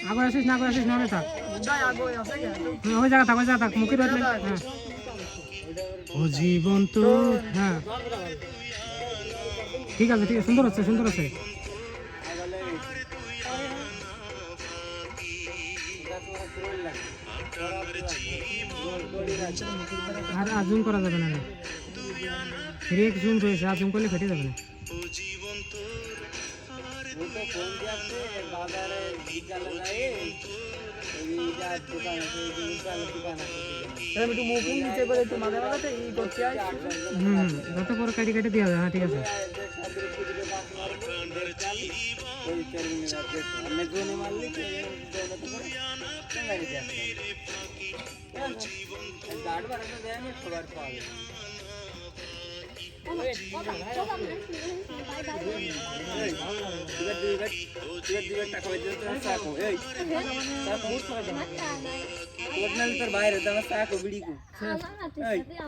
আগে আসিস না হবে থাক ওই জায়গা থাক মুখে রাখলে হ্যাঁ ও জীবন তো হ্যাঁ ঠিক আছে সুন্দর আছে আর জুম করা যাবে না ফ্রেক জুম রয়েছে আর জুম করলে ফেটে যাবে না যত পরে কেটে দেওয়া যায় হ্যাঁ ঠিক আছে বাইরে